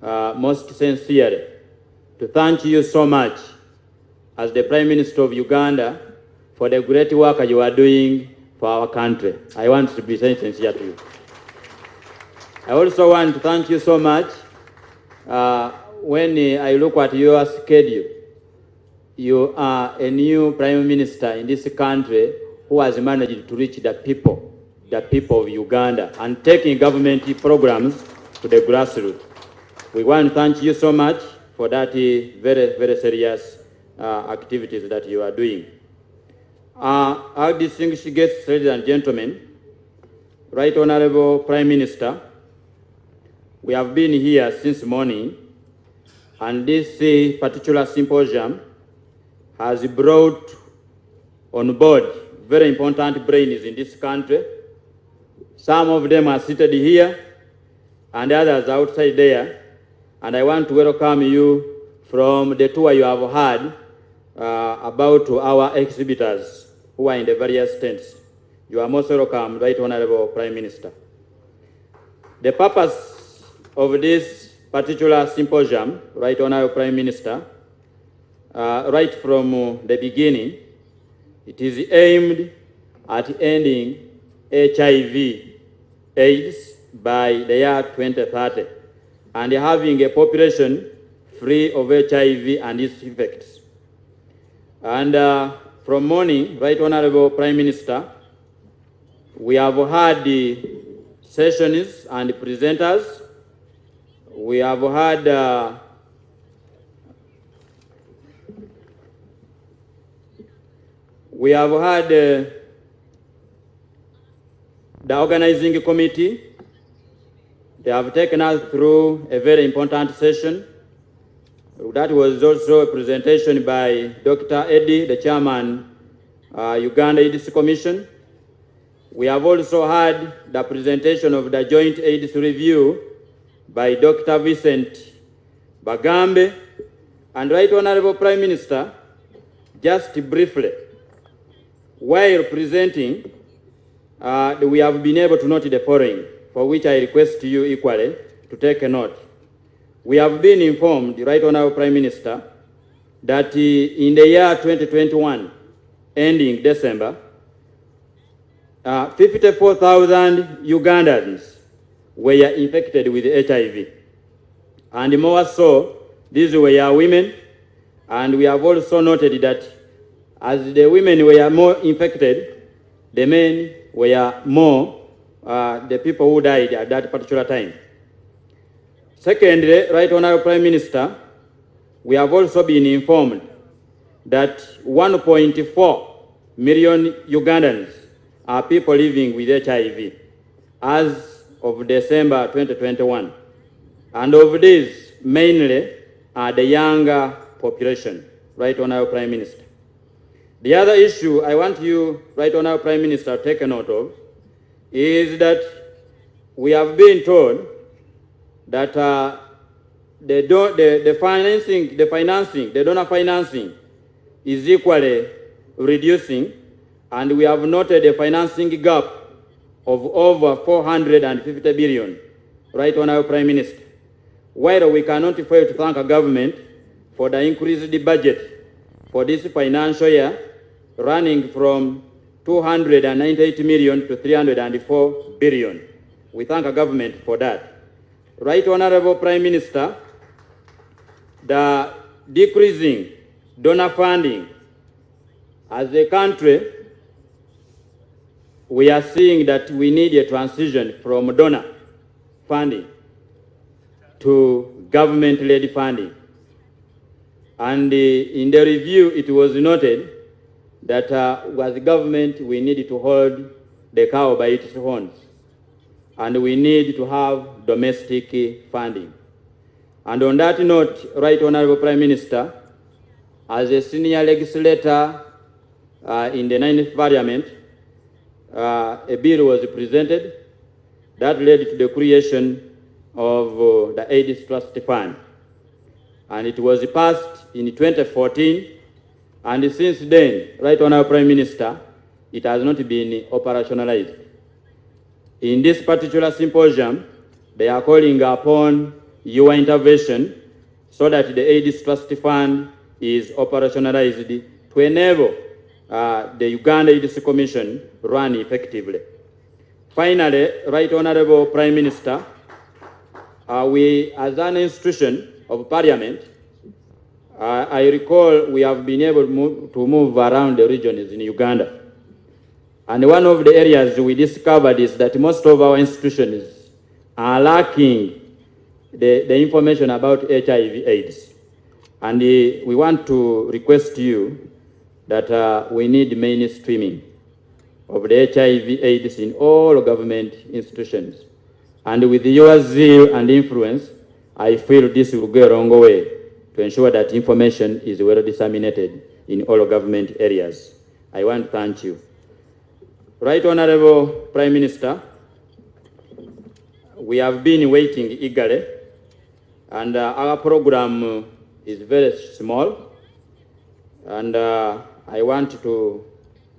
most sincerely to thank you so much as the Prime Minister of Uganda for the great work you are doing for our country. I want to be sincere to you. I also want to thank you so much. When I look at your schedule, you are a new Prime Minister in this country who has managed to reach the people of Uganda and taking government programs to the grassroots. We want to thank you so much for that very, very serious activities that you are doing. Our distinguished guests, ladies and gentlemen, Right Honorable Prime Minister, we have been here since morning, and this particular symposium has brought on board very important brains in this country. Some of them are seated here and others outside there. And I want to welcome you from the tour you have had about our exhibitors who are in the various tents. You are most welcome, Right Honorable Prime Minister. The purpose of this particular symposium, Right Honorable Prime Minister, right from the beginning, it is aimed at ending HIV/AIDS by the year 2030 and having a population free of HIV and its effects. And from morning, Right Honorable Prime Minister, we have had the sessions and presenters. We have had the organizing committee. They have taken us through a very important session. That was also a presentation by Dr. Eddie, the chairman, Uganda AIDS Commission. We have also had the presentation of the Joint AIDS Review by Dr. Vincent Bagambe. And Right Honorable Prime Minister, just briefly, while presenting, we have been able to note the following, for which I request you equally to take a note. We have been informed, Right Honorable Prime Minister, that in the year 2021, ending December, 54,000 Ugandans were infected with HIV. And more so, these were women, and we have also noted that as the women were more infected, the men were more the people who died at that particular time. Secondly, Right Honorable Prime Minister, we have also been informed that 1.4 million Ugandans are people living with HIV as of December 2021. And of these, mainly are the younger population, Right Honorable Prime Minister. The other issue I want you, Right Honorable Prime Minister, to take a note of is that we have been told that the donor financing is equally reducing, and we have noted a financing gap of over 450 billion, Right Honorable Prime Minister. While we cannot fail to thank our government for the increased budget for this financial year, running from 298 million to 304 billion. We thank our government for that. Right Honorable Prime Minister, the decreasing donor funding as a country, we are seeing that we need a transition from donor funding to government-led funding. And in the review, it was noted that as government, we need to hold the cow by its horns, and we need to have domestic funding. And on that note, Right Honorable Prime Minister, as a senior legislator in the 9th Parliament, a bill was presented that led to the creation of the AIDS Trust Fund. And it was passed in 2014, and since then, Right Honorable Prime Minister, it has not been operationalized. In this particular symposium, they are calling upon your intervention so that the AIDS Trust Fund is operationalized to enable the Uganda AIDS Commission run effectively. Finally, Right Honorable Prime Minister, we as an institution of Parliament, I recall we have been able to move around the regions in Uganda. And one of the areas we discovered is that most of our institutions are lacking the information about HIV/AIDS. And we want to request you that we need mainstreaming of the HIV/AIDS in all government institutions. And with your zeal and influence, I feel this will go a long way to ensure that information is well disseminated in all government areas. I want to thank you. Right Honorable Prime Minister, we have been waiting eagerly, and our program is very small, and I want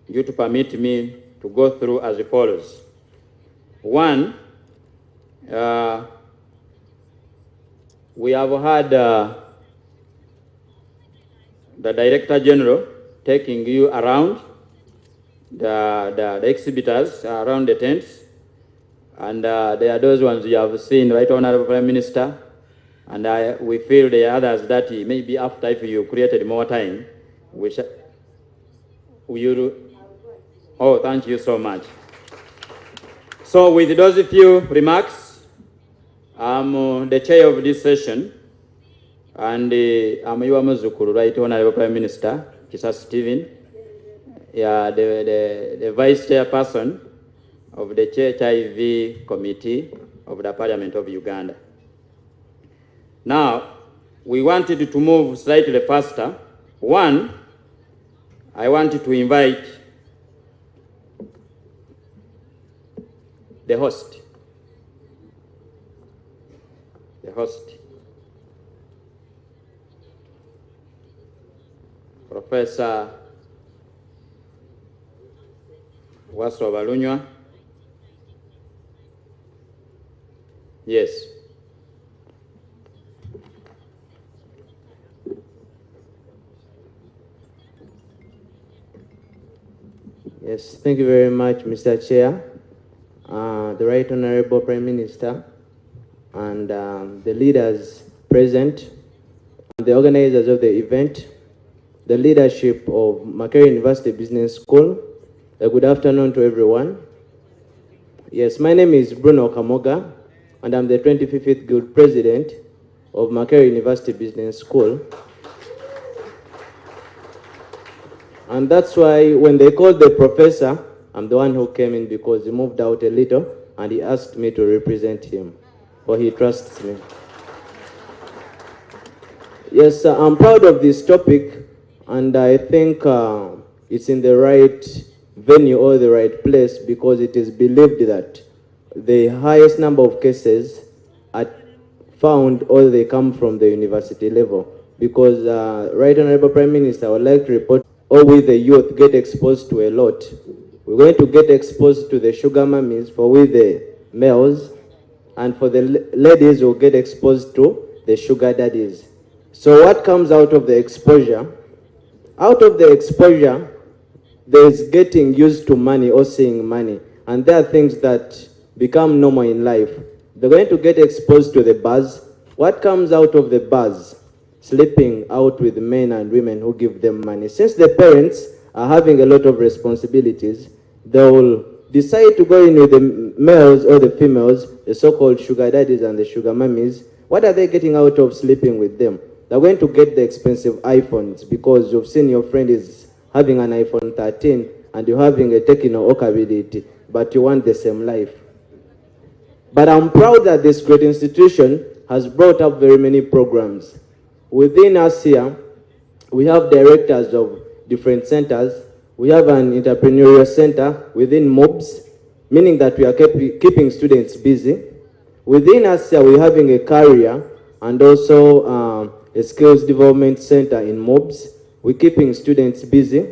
you to permit me to go through as follows. One, we have had the Director General taking you around the exhibitors around the tents, and there are those ones you have seen, Right Honorable Prime Minister, and we feel the others that maybe after, if you created more time, oh, thank you so much. So with those few remarks, I'm the chair of this session, and I'm your Muzukuru, Right Honorable Prime Minister, Kisa Stephen, the vice chairperson of the HIV Committee of the Parliament of Uganda. Now, we wanted to move slightly faster. One, I wanted to invite the host. Professor Waso Balunywa. Yes. Yes, thank you very much, Mr. Chair, the Right Honorable Prime Minister, and the leaders present, the organizers of the event, the leadership of Makerere University Business School. Good afternoon to everyone. Yes, my name is Bruno Kamoga, and I'm the 25th Guild President of Makerere University Business School. And that's why when they called the professor, I'm the one who came in because he moved out a little and he asked me to represent him, for he trusts me. Yes, I'm proud of this topic, and I think it's in the right venue or the right place because it is believed that the highest number of cases are found or they come from the university level. Because Right Honorable Prime Minister, I would like to report, or we the youth get exposed to a lot. We're going to get exposed to the sugar mummies for we the males, and for the ladies will get exposed to the sugar daddies. So what comes out of the exposure? Out of the exposure, there's getting used to money or seeing money. And there are things that become normal in life. They're going to get exposed to the bars. What comes out of the bars? Sleeping out with men and women who give them money. Since the parents are having a lot of responsibilities, they will decide to go in with the males or the females, the so-called sugar daddies and the sugar mummies. What are they getting out of sleeping with them? They're going to get the expensive iPhones because you've seen your friend is having an iPhone 13 and you're having a Tecno Okability, but you want the same life. But I'm proud that this great institution has brought up very many programs. Within us here, we have directors of different centers. We have an entrepreneurial center within MOBS, meaning that we are keeping students busy. Within us here, we're having a career and also a skills development center in MOBS. We're keeping students busy.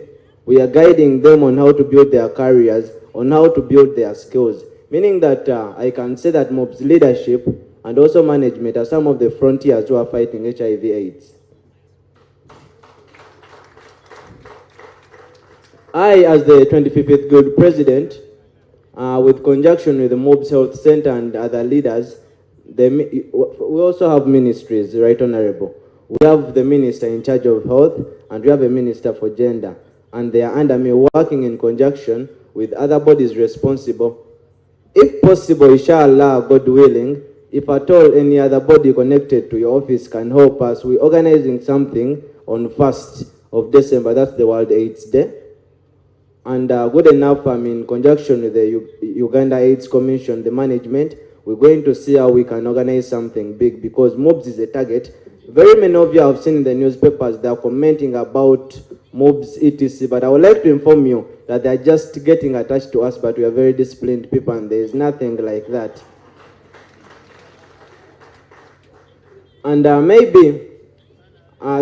We are guiding them on how to build their careers, on how to build their skills. Meaning that I can say that MOBS leadership and also management are some of the frontiers who are fighting HIV/AIDS. I, as the 25th Guild President, with conjunction with the MOBS Health Center and other leaders, we also have ministries, Right Honorable. We have the minister in charge of health, and we have a minister for gender. And they are under me, working in conjunction with other bodies responsible. If possible, inshallah, God willing, if at all any other body connected to your office can help us, we're organizing something on 1st of December, that's the World AIDS Day. And good enough, in conjunction with the Uganda AIDS Commission, the management, we're going to see how we can organize something big, because MOBS is a target. Very many of you have seen in the newspapers, they are commenting about MOBS, etc. But I would like to inform you that they're just getting attached to us, but we are very disciplined people, and there is nothing like that. And maybe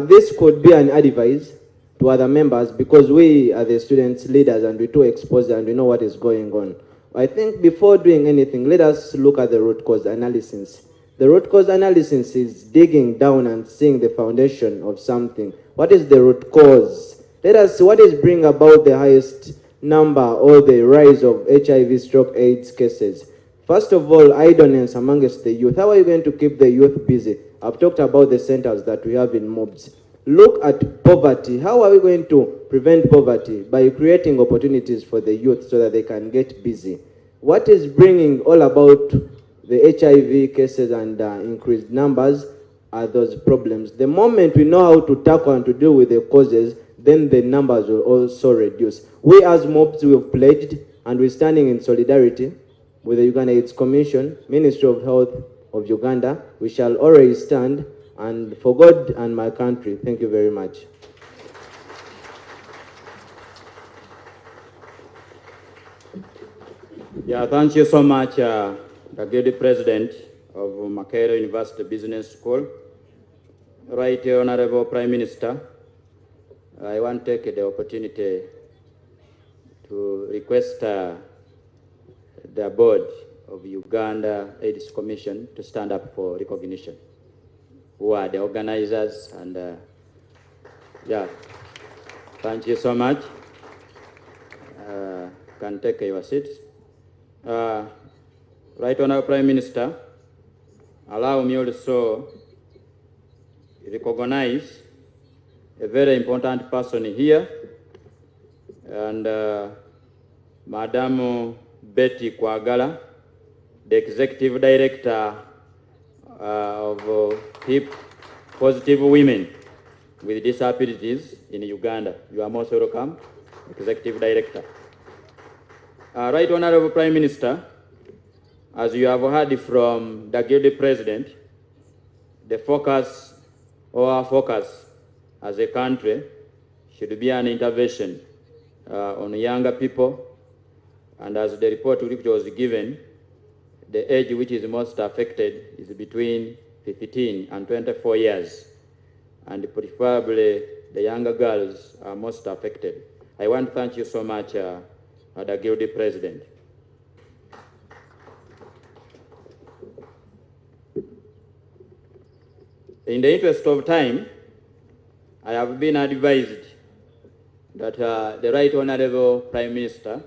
this could be an advice to other members, because we are the students leaders and we too exposed and we know what is going on. I think before doing anything, let us look at the root cause analysis. The root cause analysis is digging down and seeing the foundation of something. What is the root cause? Let us see what is bringing about the highest number or the rise of HIV/AIDS cases. First of all, idleness amongst the youth. How are you going to keep the youth busy? I've talked about the centers that we have in MOBS. Look at poverty. How are we going to prevent poverty? By creating opportunities for the youth so that they can get busy. What is bringing all about the HIV cases and increased numbers are those problems. The moment we know how to tackle and to deal with the causes, then the numbers will also reduce. We as MOBS, we have pledged, and we're standing in solidarity with the Uganda AIDS Commission, Ministry of Health of Uganda. We shall always stand, and for God and my country. Thank you very much. Yeah, thank you so much, the Guild President of Makerere University Business School. Right Honorable Prime Minister, I want to take the opportunity to request the board of Uganda AIDS Commission to stand up for recognition. Who are the organizers, and yeah, thank you so much. Can take your seats. Right Honorable Prime Minister, allow me also recognize a very important person here, and Madam Betty Kwagala, the Executive Director of HIP Positive Women with Disabilities in Uganda. You are most welcome, Executive Director. Right Honorable Prime Minister, as you have heard from the Guild President, the focus, or our focus as a country, should be an intervention on younger people. And as the report which was given, the age which is most affected is between 15 and 24 years. And preferably the younger girls are most affected. I want to thank you so much, the Guild President. In the interest of time, I have been advised that the Right Honorable Prime Minister,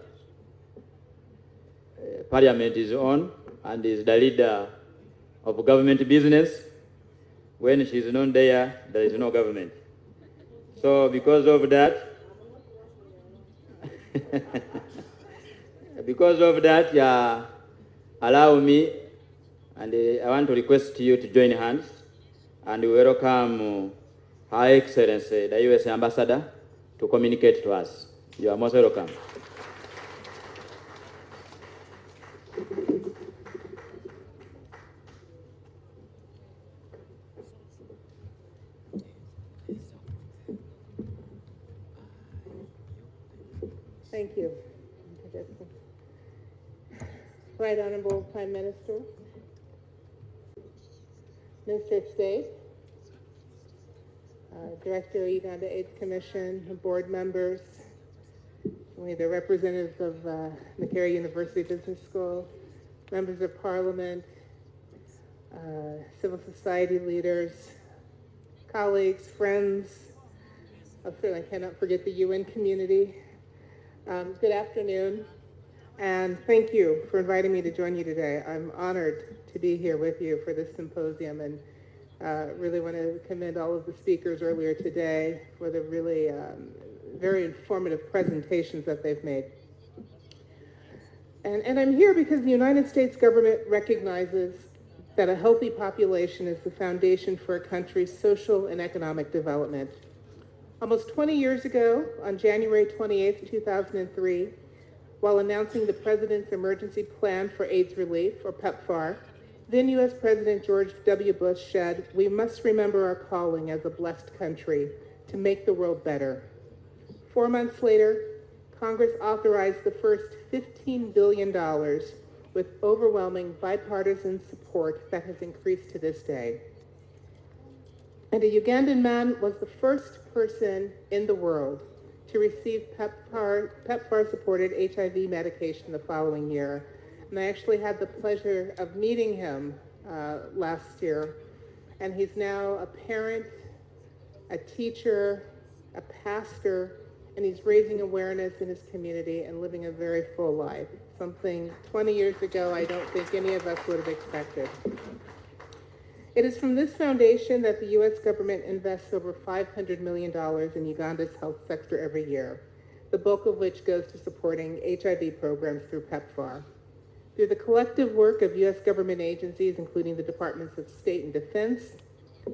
Parliament is on and is the leader of government business. When she is not there, there is no government. So because of that, allow me, and I want to request you to join hands and welcome Her Excellency, the U.S. Ambassador, to communicate to us. You are most welcome. Thank you. Right Honorable Prime Minister, Minister of State, Director of Uganda AIDS Commission, board members, the representatives of Makerere University Business School, members of Parliament, civil society leaders, colleagues, friends. I certainly cannot forget the UN community. Good afternoon, and thank you for inviting me to join you today. I'm honored to be here with you for this symposium, and really want to commend all of the speakers earlier today for the really very informative presentations that they've made. And I'm here because the United States government recognizes that a healthy population is the foundation for a country's social and economic development. Almost 20 years ago, on January 28, 2003, while announcing the President's Emergency Plan for AIDS Relief, or PEPFAR, then U.S. President George W. Bush said, "We must remember our calling as a blessed country to make the world better." 4 months later, Congress authorized the first $15 billion with overwhelming bipartisan support that has increased to this day. And a Ugandan man was the first person in the world to receive PEPFAR-supported HIV medication the following year. And I actually had the pleasure of meeting him last year. And he's now a parent, a teacher, a pastor, and he's raising awareness in his community and living a very full life. Something 20 years ago I don't think any of us would have expected. It is from this foundation that the U.S. government invests over $500 million in Uganda's health sector every year, the bulk of which goes to supporting HIV programs through PEPFAR. Through the collective work of U.S. government agencies, including the Departments of State and Defense,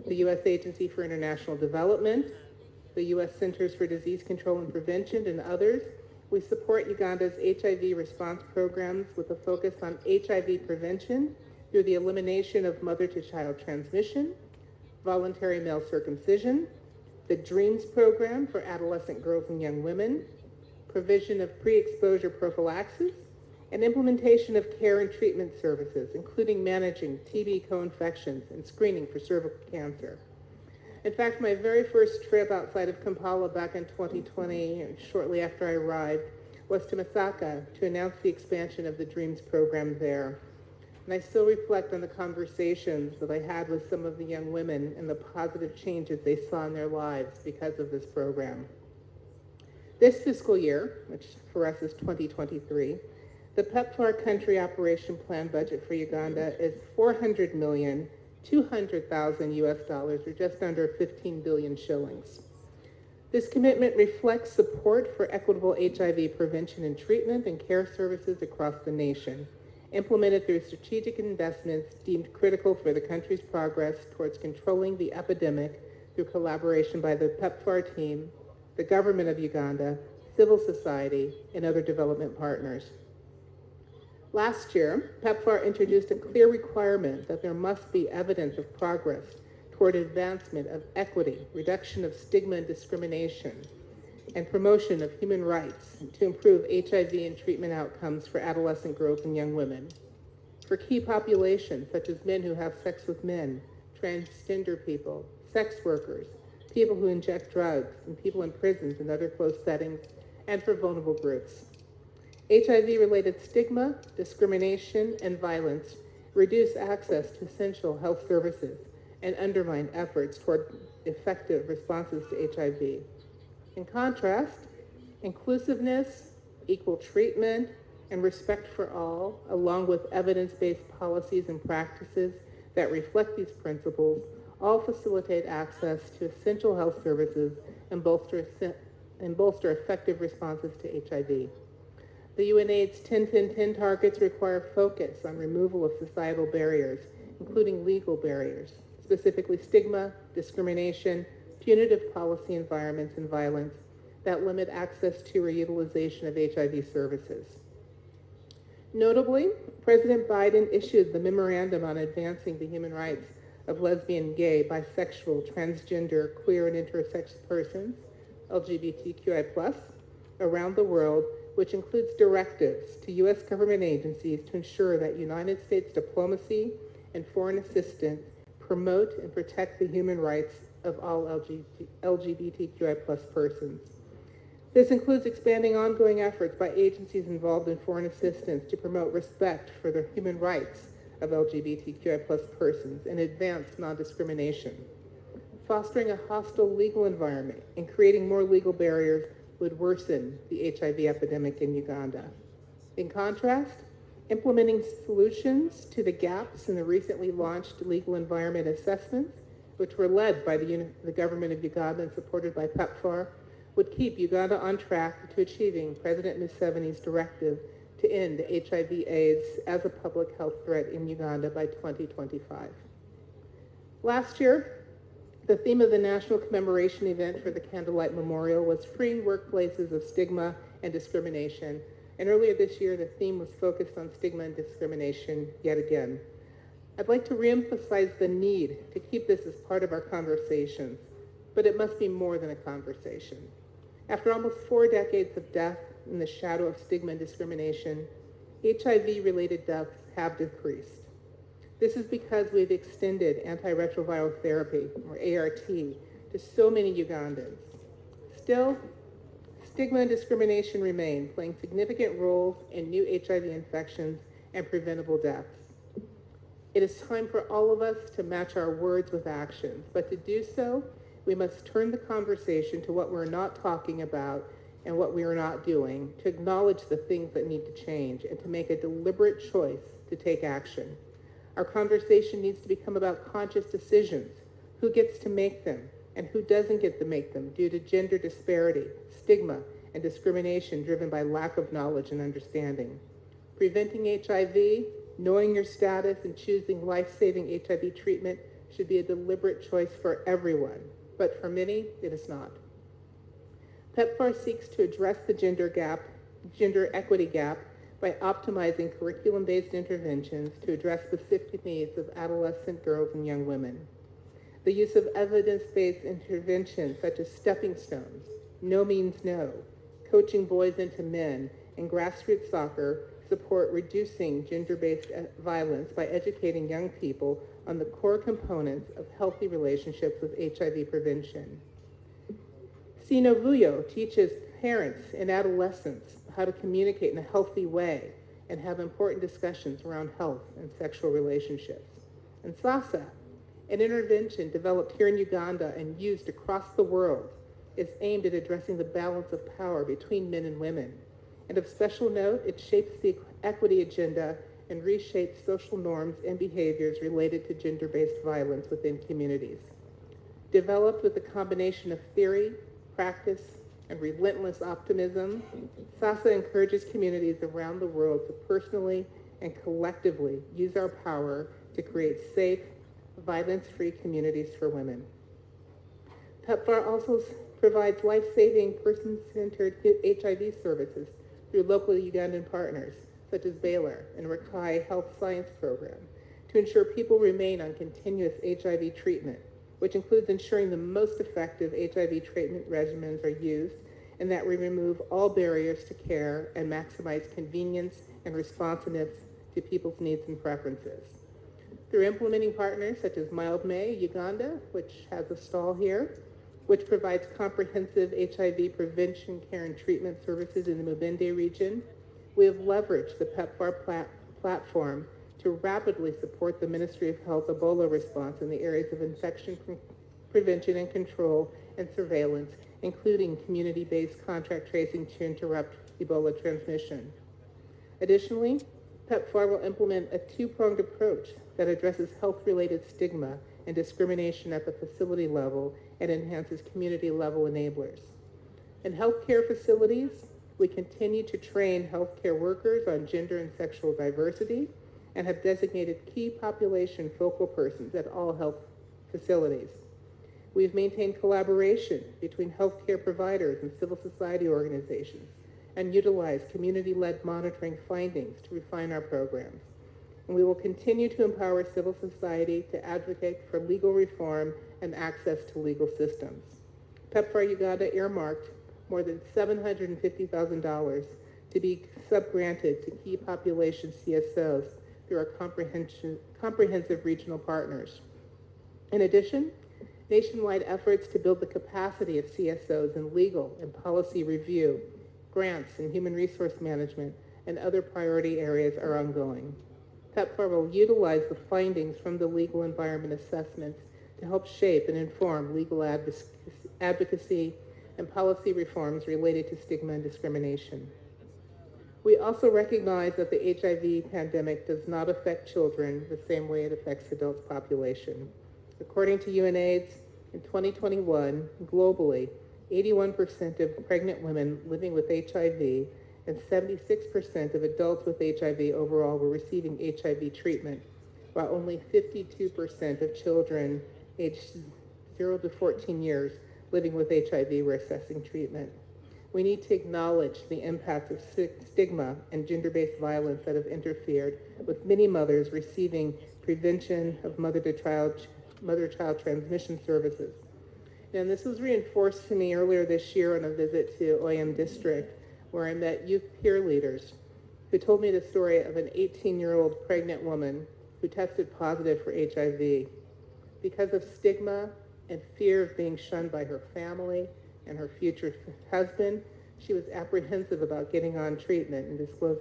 the U.S. Agency for International Development, the U.S. Centers for Disease Control and Prevention, and others, we support Uganda's HIV response programs with a focus on HIV prevention through the elimination of mother-to-child transmission, voluntary male circumcision, the DREAMS program for adolescent girls and young women, provision of pre-exposure prophylaxis, and implementation of care and treatment services, including managing TB co-infections and screening for cervical cancer. In fact, my very first trip outside of Kampala back in 2020, shortly after I arrived, was to Masaka to announce the expansion of the DREAMS program there. And I still reflect on the conversations that I had with some of the young women and the positive changes they saw in their lives because of this program. This fiscal year, which for us is 2023, the PEPFAR country operation plan budget for Uganda is $400,200,000 US dollars, or just under 15 billion shillings. This commitment reflects support for equitable HIV prevention and treatment and care services across the nation, implemented through strategic investments deemed critical for the country's progress towards controlling the epidemic through collaboration by the PEPFAR team, the government of Uganda, civil society, and other development partners. Last year, PEPFAR introduced a clear requirement that there must be evidence of progress toward advancement of equity, reduction of stigma and discrimination, and promotion of human rights to improve HIV and treatment outcomes for adolescent girls and young women. For key populations, such as men who have sex with men, transgender people, sex workers, people who inject drugs, and people in prisons and other closed settings, and for vulnerable groups. HIV-related stigma, discrimination, and violence reduce access to essential health services and undermine efforts toward effective responses to HIV. In contrast, inclusiveness, equal treatment, and respect for all, along with evidence-based policies and practices that reflect these principles, all facilitate access to essential health services and bolster effective responses to HIV. The UNAIDS 10-10-10 targets require focus on removal of societal barriers, including legal barriers, specifically stigma, discrimination, punitive policy environments, and violence that limit access to or utilization of HIV services. Notably, President Biden issued the Memorandum on Advancing the Human Rights of Lesbian, Gay, Bisexual, Transgender, Queer, and Intersex persons, LGBTQI+, around the world, which includes directives to U.S. government agencies to ensure that United States diplomacy and foreign assistance promote and protect the human rights of all LGBTQI+ persons. This includes expanding ongoing efforts by agencies involved in foreign assistance to promote respect for the human rights of LGBTQI+ persons and advance non-discrimination. Fostering a hostile legal environment and creating more legal barriers would worsen the HIV epidemic in Uganda. In contrast, implementing solutions to the gaps in the recently launched legal environment assessments, which were led by the government of Uganda and supported by PEPFAR, would keep Uganda on track to achieving President Museveni's directive to end HIV/AIDS as a public health threat in Uganda by 2025. Last year, the theme of the national commemoration event for the Candlelight Memorial was freeing workplaces of stigma and discrimination. And earlier this year, the theme was focused on stigma and discrimination yet again. I'd like to reemphasize the need to keep this as part of our conversations, but it must be more than a conversation. After almost 4 decades of death in the shadow of stigma and discrimination, HIV-related deaths have decreased. This is because we've extended antiretroviral therapy, or ART, to so many Ugandans. Still, stigma and discrimination remain, playing significant roles in new HIV infections and preventable deaths. It is time for all of us to match our words with actions, but to do so, we must turn the conversation to what we're not talking about and what we are not doing, to acknowledge the things that need to change, and to make a deliberate choice to take action. Our conversation needs to become about conscious decisions, who gets to make them, and who doesn't get to make them due to gender disparity, stigma, and discrimination driven by lack of knowledge and understanding. Preventing HIV, knowing your status, and choosing life-saving HIV treatment should be a deliberate choice for everyone, but for many, it is not. PEPFAR seeks to address the gender equity gap by optimizing curriculum-based interventions to address specific needs of adolescent girls and young women. The use of evidence-based interventions such as stepping stones, no means no, coaching boys into men, and grassroots soccer support reducing gender-based violence by educating young people on the core components of healthy relationships with HIV prevention. Sinovuyo teaches parents and adolescents how to communicate in a healthy way and have important discussions around health and sexual relationships. And SASA, an intervention developed here in Uganda and used across the world, is aimed at addressing the balance of power between men and women. And of special note, it shapes the equity agenda and reshapes social norms and behaviors related to gender-based violence within communities. Developed with a combination of theory, practice, and relentless optimism, SASA encourages communities around the world to personally and collectively use our power to create safe, violence-free communities for women. PEPFAR also provides life-saving, person-centered HIV services through local Ugandan partners, such as Baylor and Rakai Health Science Program, to ensure people remain on continuous HIV treatment, which includes ensuring the most effective HIV treatment regimens are used and that we remove all barriers to care and maximize convenience and responsiveness to people's needs and preferences. Through implementing partners such as Mild May Uganda, which has a stall here, which provides comprehensive HIV prevention, care, and treatment services in the Mubende region, we have leveraged the PEPFAR platform to rapidly support the Ministry of Health Ebola response in the areas of infection prevention and control and surveillance, including community-based contract tracing to interrupt Ebola transmission. Additionally, PEPFAR will implement a two-pronged approach that addresses health-related stigma and discrimination at the facility level and enhances community-level enablers. In healthcare facilities, we continue to train healthcare workers on gender and sexual diversity and have designated key population focal persons at all health facilities. We've maintained collaboration between healthcare providers and civil society organizations and utilized community-led monitoring findings to refine our programs. And we will continue to empower civil society to advocate for legal reform and access to legal systems. PEPFAR Uganda earmarked more than $750,000 to be subgranted to key population CSOs through our comprehensive regional partners. In addition, nationwide efforts to build the capacity of CSOs in legal and policy review, grants and human resource management, and other priority areas are ongoing. PEPFAR will utilize the findings from the legal environment assessments to help shape and inform legal advocacy and policy reforms related to stigma and discrimination. We also recognize that the HIV pandemic does not affect children the same way it affects adult population. According to UNAIDS, in 2021, globally, 81% of pregnant women living with HIV and 76% of adults with HIV overall were receiving HIV treatment, while only 52% of children aged 0 to 14 years living with HIV were accessing treatment. We need to acknowledge the impact of stigma and gender-based violence that have interfered with many mothers receiving prevention of mother-to-child transmission services. And this was reinforced to me earlier this year on a visit to OYM District, where I met youth peer leaders who told me the story of an 18-year-old pregnant woman who tested positive for HIV. Because of stigma and fear of being shunned by her family and her future husband, she was apprehensive about getting on treatment and disclosing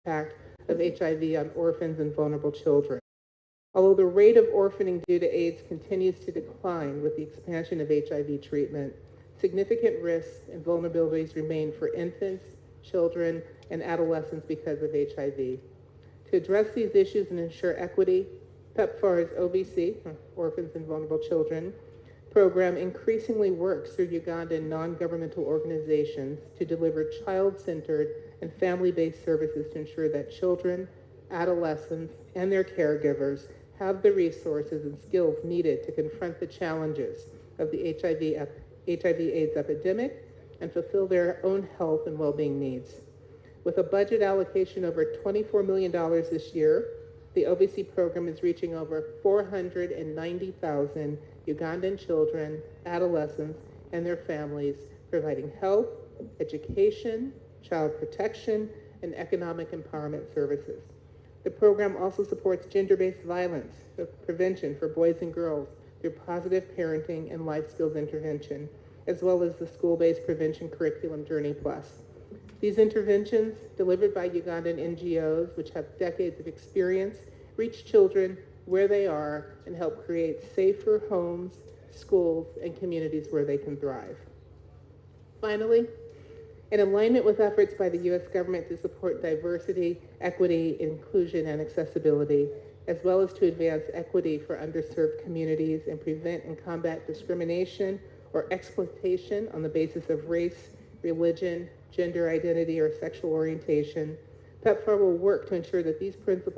the impact of HIV on orphans and vulnerable children. Although the rate of orphaning due to AIDS continues to decline with the expansion of HIV treatment, significant risks and vulnerabilities remain for infants, children, and adolescents because of HIV. To address these issues and ensure equity, PEPFAR's OVC, Orphans and Vulnerable Children, program increasingly works through Ugandan non-governmental organizations to deliver child-centered and family-based services to ensure that children, adolescents, and their caregivers have the resources and skills needed to confront the challenges of the HIV/AIDS epidemic and fulfill their own health and well-being needs. With a budget allocation over $24 million this year, the OVC program is reaching over 490,000 Ugandan children, adolescents, and their families, providing health, education, child protection, and economic empowerment services. The program also supports gender-based violence prevention for boys and girls through positive parenting and life skills intervention, as well as the school-based prevention curriculum Journey Plus. These interventions, delivered by Ugandan NGOs, which have decades of experience, reach children where they are and help create safer homes, schools, and communities where they can thrive. Finally, in alignment with efforts by the U.S. government to support diversity, equity, inclusion, and accessibility, as well as to advance equity for underserved communities and prevent and combat discrimination or exploitation on the basis of race, religion, gender identity, or sexual orientation, PEPFAR will work to ensure that these principles